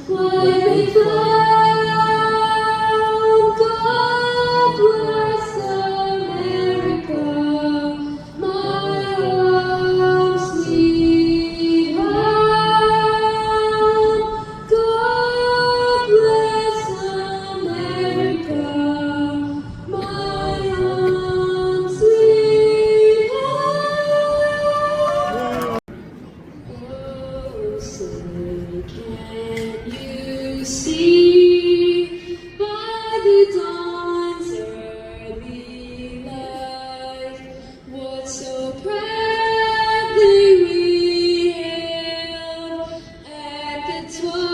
Why we found God bless America, my home sweet home. God bless America, my home sweet home. Oh, say, can you see by the dawn's early light what so proudly we hailed at the 12